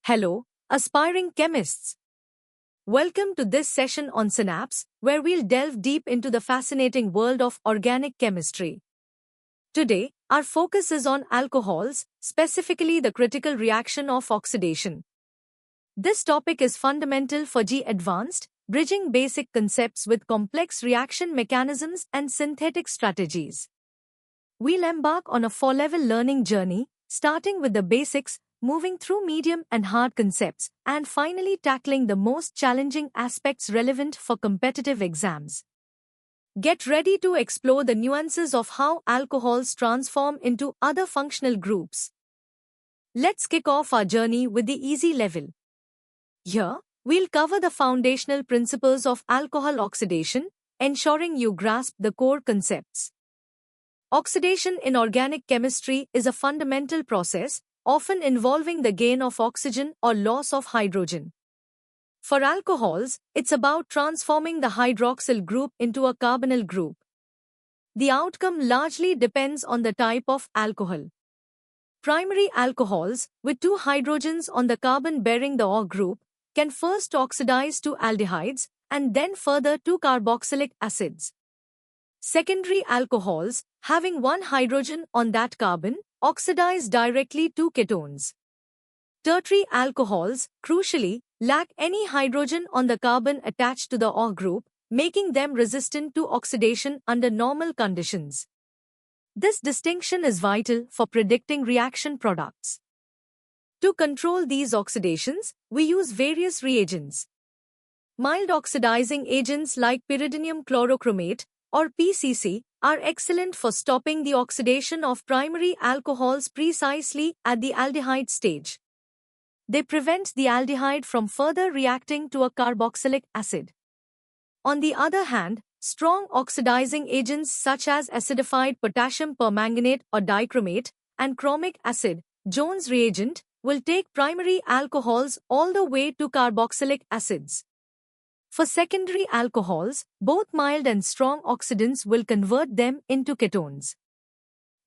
Hello, aspiring chemists. Welcome to this session on Synapse, where we'll delve deep into the fascinating world of organic chemistry. Today, our focus is on alcohols, specifically the critical reaction of oxidation. This topic is fundamental for G Advanced, bridging basic concepts with complex reaction mechanisms and synthetic strategies. We'll embark on a four-level learning journey, starting with the basics, moving through medium and hard concepts, and finally tackling the most challenging aspects relevant for competitive exams. Get ready to explore the nuances of how alcohols transform into other functional groups. Let's kick off our journey with the easy level. Here, we'll cover the foundational principles of alcohol oxidation, ensuring you grasp the core concepts. Oxidation in organic chemistry is a fundamental process, often involving the gain of oxygen or loss of hydrogen. For alcohols, it's about transforming the hydroxyl group into a carbonyl group. The outcome largely depends on the type of alcohol. Primary alcohols, with two hydrogens on the carbon bearing the O group, can first oxidize to aldehydes and then further to carboxylic acids. Secondary alcohols, having one hydrogen on that carbon, oxidize directly to ketones. Tertiary alcohols, crucially, lack any hydrogen on the carbon attached to the O group, making them resistant to oxidation under normal conditions. This distinction is vital for predicting reaction products. To control these oxidations, we use various reagents. Mild oxidizing agents like pyridinium chlorochromate, or PCC, are excellent for stopping the oxidation of primary alcohols precisely at the aldehyde stage. They prevent the aldehyde from further reacting to a carboxylic acid. On the other hand, strong oxidizing agents such as acidified potassium permanganate or dichromate and chromic acid, Jones reagent, will take primary alcohols all the way to carboxylic acids. For secondary alcohols, both mild and strong oxidants will convert them into ketones.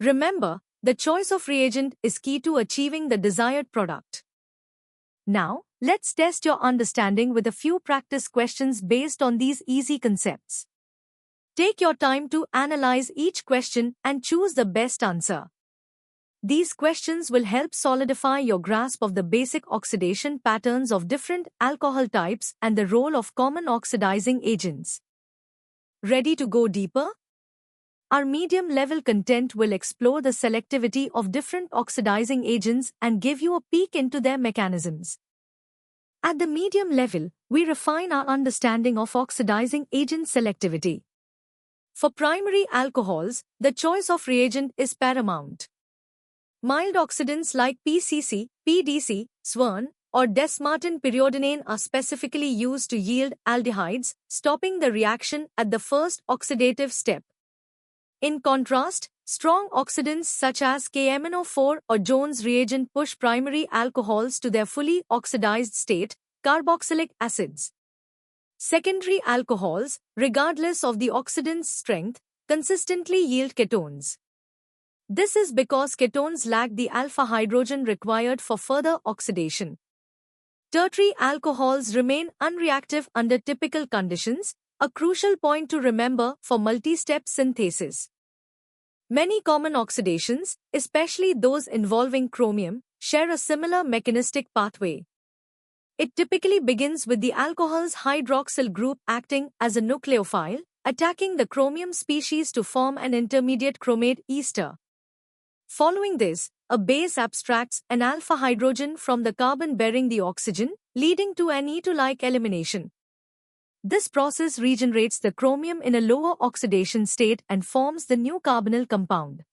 Remember, the choice of reagent is key to achieving the desired product. Now, let's test your understanding with a few practice questions based on these easy concepts. Take your time to analyze each question and choose the best answer. These questions will help solidify your grasp of the basic oxidation patterns of different alcohol types and the role of common oxidizing agents. Ready to go deeper? Our medium-level content will explore the selectivity of different oxidizing agents and give you a peek into their mechanisms. At the medium level, we refine our understanding of oxidizing agent selectivity. For primary alcohols, the choice of reagent is paramount. Mild oxidants like PCC, PDC, SWERN, or Des-Martin pyridinane are specifically used to yield aldehydes, stopping the reaction at the first oxidative step. In contrast, strong oxidants such as KMNO4 or Jones reagent push primary alcohols to their fully oxidized state, carboxylic acids. Secondary alcohols, regardless of the oxidant's strength, consistently yield ketones. This is because ketones lack the alpha hydrogen required for further oxidation. Tertiary alcohols remain unreactive under typical conditions, a crucial point to remember for multi-step synthesis. Many common oxidations, especially those involving chromium, share a similar mechanistic pathway. It typically begins with the alcohol's hydroxyl group acting as a nucleophile, attacking the chromium species to form an intermediate chromate ester. Following this, a base abstracts an alpha hydrogen from the carbon bearing the oxygen, leading to an E2-like elimination. This process regenerates the chromium in a lower oxidation state and forms the new carbonyl compound.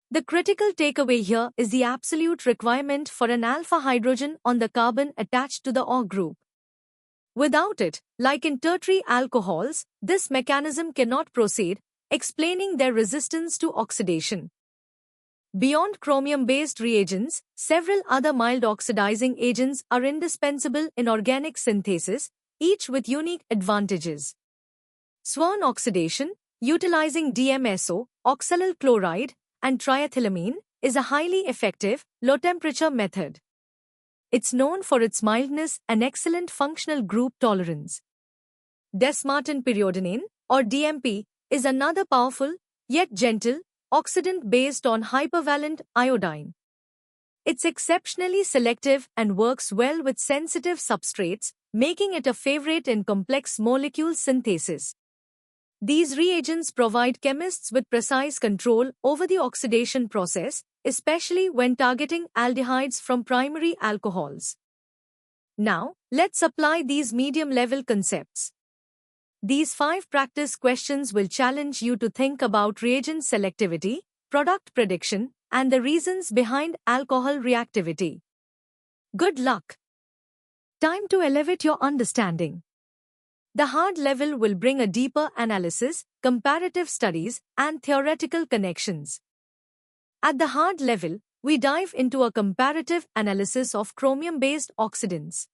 The critical takeaway here is the absolute requirement for an alpha hydrogen on the carbon attached to the O group. Without it, like in tertiary alcohols, this mechanism cannot proceed, explaining their resistance to oxidation. Beyond chromium-based reagents, several other mild oxidizing agents are indispensable in organic synthesis, each with unique advantages. SWERN oxidation, utilizing DMSO, oxalyl chloride, and triethylamine, is a highly effective, low-temperature method. It's known for its mildness and excellent functional group tolerance. Desmartin periodinane, or DMP, is another powerful, yet gentle, oxidant based on hypervalent iodine. It's exceptionally selective and works well with sensitive substrates, making it a favorite in complex molecule synthesis. These reagents provide chemists with precise control over the oxidation process, especially when targeting aldehydes from primary alcohols. Now, let's apply these medium-level concepts. These 5 practice questions will challenge you to think about reagent selectivity, product prediction, and the reasons behind alcohol reactivity. Good luck! Time to elevate your understanding. The hard level will bring a deeper analysis, comparative studies, and theoretical connections. At the hard level, we dive into a comparative analysis of chromium-based oxidants.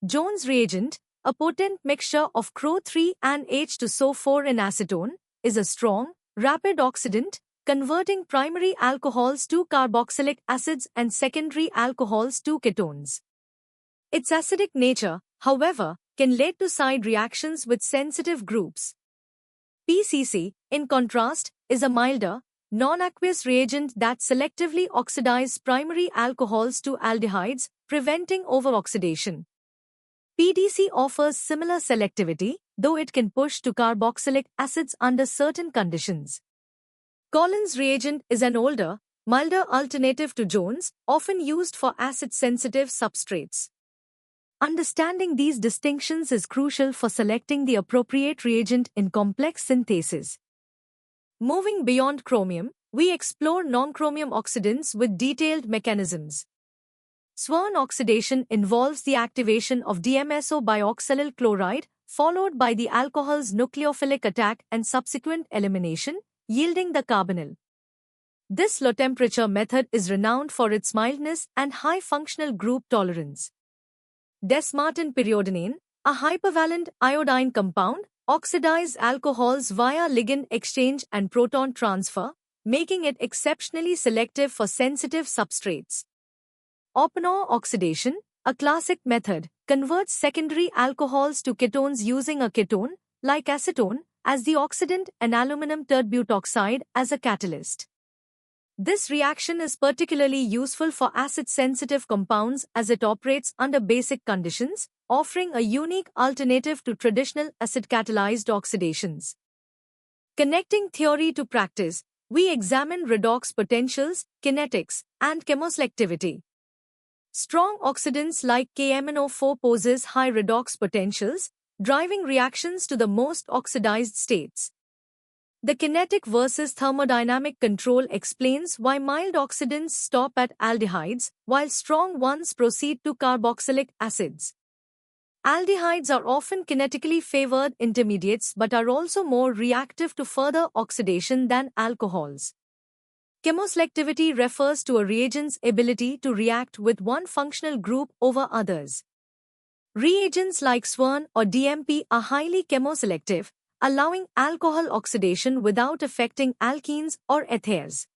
Jones reagent, a potent mixture of CrO3 and H2SO4 in acetone, is a strong, rapid oxidant, converting primary alcohols to carboxylic acids and secondary alcohols to ketones. Its acidic nature, however, can lead to side reactions with sensitive groups. PCC, in contrast, is a milder, non-aqueous reagent that selectively oxidizes primary alcohols to aldehydes, preventing overoxidation. PDC offers similar selectivity, though it can push to carboxylic acids under certain conditions. Collins reagent is an older, milder alternative to Jones, often used for acid-sensitive substrates. Understanding these distinctions is crucial for selecting the appropriate reagent in complex synthesis. Moving beyond chromium, we explore non-chromium oxidants with detailed mechanisms. Swern oxidation involves the activation of DMSO bioxylyl chloride, followed by the alcohol's nucleophilic attack and subsequent elimination, yielding the carbonyl. This low-temperature method is renowned for its mildness and high functional group tolerance. Desmartin periodinane, a hypervalent iodine compound, oxidizes alcohols via ligand exchange and proton transfer, making it exceptionally selective for sensitive substrates. Oppenauer oxidation, a classic method, converts secondary alcohols to ketones using a ketone, like acetone, as the oxidant and aluminum tert-butoxide as a catalyst. This reaction is particularly useful for acid-sensitive compounds as it operates under basic conditions, offering a unique alternative to traditional acid-catalyzed oxidations. Connecting theory to practice, we examine redox potentials, kinetics, and chemoselectivity. Strong oxidants like KMnO4 possess high redox potentials, driving reactions to the most oxidized states. The kinetic versus thermodynamic control explains why mild oxidants stop at aldehydes, while strong ones proceed to carboxylic acids. Aldehydes are often kinetically favored intermediates but are also more reactive to further oxidation than alcohols. Chemoselectivity refers to a reagent's ability to react with one functional group over others. Reagents like Swern or DMP are highly chemoselective, allowing alcohol oxidation without affecting alkenes or ethers.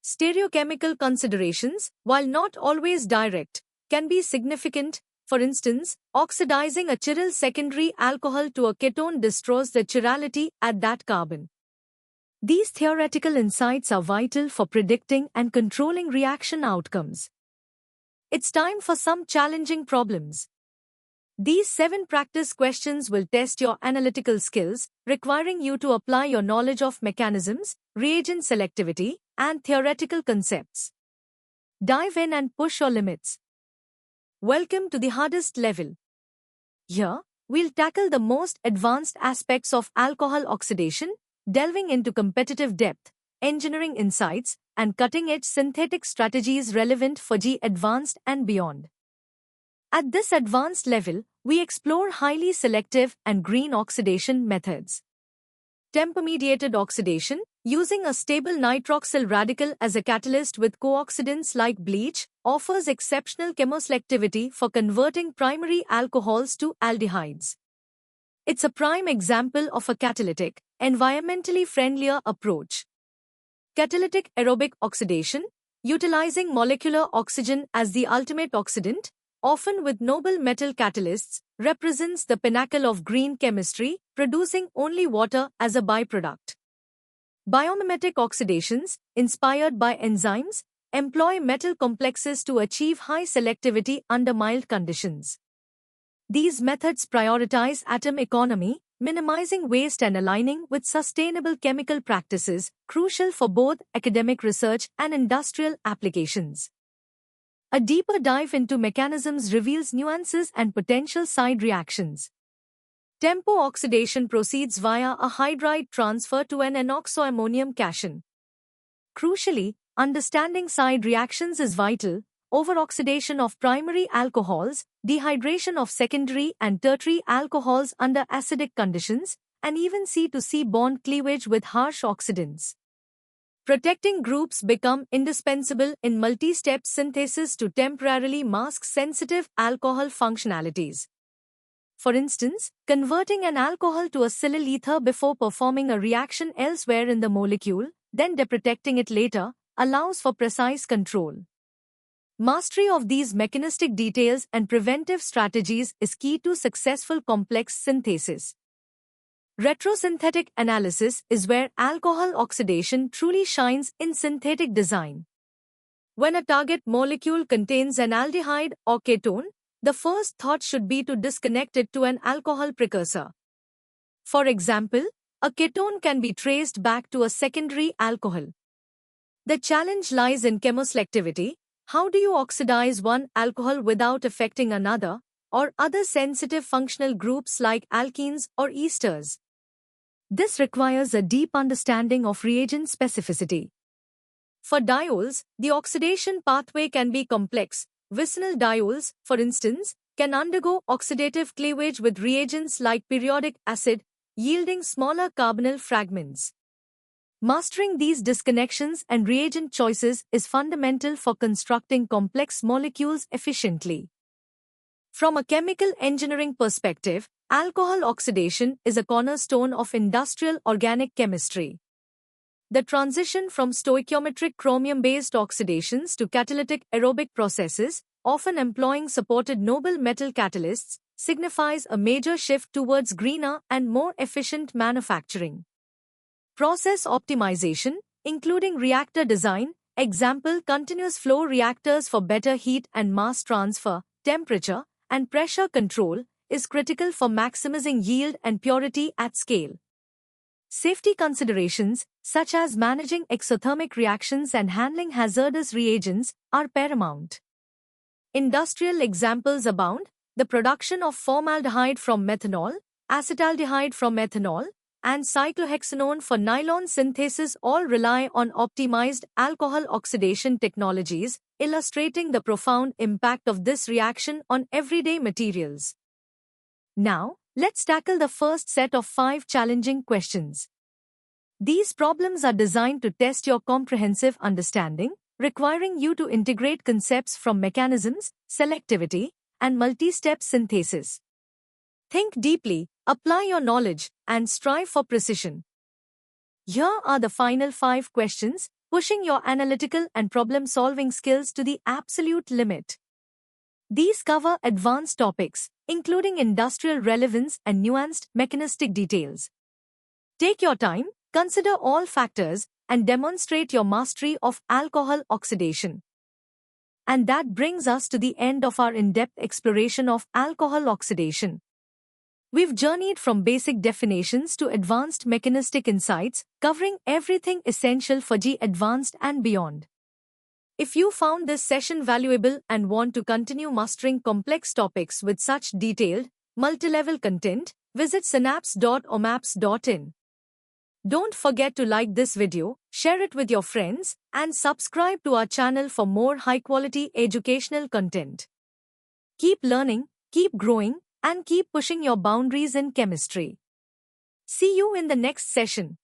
Stereochemical considerations, while not always direct, can be significant. For instance, oxidizing a chiral secondary alcohol to a ketone destroys the chirality at that carbon. These theoretical insights are vital for predicting and controlling reaction outcomes. It's time for some challenging problems. These 7 practice questions will test your analytical skills, requiring you to apply your knowledge of mechanisms, reagent selectivity, and theoretical concepts. Dive in and push your limits. Welcome to the hardest level. Here, we'll tackle the most advanced aspects of alcohol oxidation, delving into competitive depth, engineering insights, and cutting-edge synthetic strategies relevant for Advanced and beyond. At this advanced level, we explore highly selective and green oxidation methods. Temper-mediated oxidation, using a stable nitroxyl radical as a catalyst with co-oxidants like bleach, offers exceptional chemoselectivity for converting primary alcohols to aldehydes. It's a prime example of a catalytic, environmentally friendlier approach. Catalytic aerobic oxidation, Utilizing molecular oxygen as the ultimate oxidant, often with noble metal catalysts, represents the pinnacle of green chemistry, producing only water as a byproduct. Biomimetic oxidations, inspired by enzymes, employ metal complexes to achieve high selectivity under mild conditions. These methods prioritize atom economy, minimizing waste and aligning with sustainable chemical practices, crucial for both academic research and industrial applications. A deeper dive into mechanisms reveals nuances and potential side reactions. Tempo oxidation proceeds via a hydride transfer to an enoxoammonium cation. Crucially, understanding side reactions is vital. Overoxidation of primary alcohols, dehydration of secondary and tertiary alcohols under acidic conditions, and even C-to-C bond cleavage with harsh oxidants. Protecting groups become indispensable in multi-step synthesis to temporarily mask sensitive alcohol functionalities. For instance, converting an alcohol to a silyl ether before performing a reaction elsewhere in the molecule, then deprotecting it later, allows for precise control. Mastery of these mechanistic details and preventive strategies is key to successful complex synthesis. Retrosynthetic analysis is where alcohol oxidation truly shines in synthetic design. When a target molecule contains an aldehyde or ketone, the first thought should be to disconnect it to an alcohol precursor. For example, a ketone can be traced back to a secondary alcohol. The challenge lies in chemoselectivity. How do you oxidize one alcohol without affecting another, or other sensitive functional groups like alkenes or esters? This requires a deep understanding of reagent specificity. For diols, the oxidation pathway can be complex. Vicinal diols, for instance, can undergo oxidative cleavage with reagents like periodic acid, yielding smaller carbonyl fragments. Mastering these disconnections and reagent choices is fundamental for constructing complex molecules efficiently. From a chemical engineering perspective, alcohol oxidation is a cornerstone of industrial organic chemistry. The transition from stoichiometric chromium-based oxidations to catalytic aerobic processes, often employing supported noble metal catalysts, signifies a major shift towards greener and more efficient manufacturing. Process optimization, including reactor design, example continuous flow reactors for better heat and mass transfer, temperature, and pressure control, is critical for maximizing yield and purity at scale. Safety considerations, such as managing exothermic reactions and handling hazardous reagents, are paramount. Industrial examples abound: the production of formaldehyde from methanol, acetaldehyde from ethanol, and cyclohexanone for nylon synthesis all rely on optimized alcohol oxidation technologies, illustrating the profound impact of this reaction on everyday materials. Now, let's tackle the first set of 5 challenging questions. These problems are designed to test your comprehensive understanding, requiring you to integrate concepts from mechanisms, selectivity, and multi-step synthesis. Think deeply, apply your knowledge, and strive for precision. Here are the final 5 questions, pushing your analytical and problem-solving skills to the absolute limit. These cover advanced topics, including industrial relevance and nuanced mechanistic details. Take your time, consider all factors, and demonstrate your mastery of alcohol oxidation. And that brings us to the end of our in-depth exploration of alcohol oxidation. We've journeyed from basic definitions to advanced mechanistic insights, covering everything essential for Advanced and beyond. If you found this session valuable and want to continue mastering complex topics with such detailed, multi-level content, visit synapse.omaps.in. Don't forget to like this video, share it with your friends, and subscribe to our channel for more high-quality educational content. Keep learning, keep growing, and keep pushing your boundaries in chemistry. See you in the next session.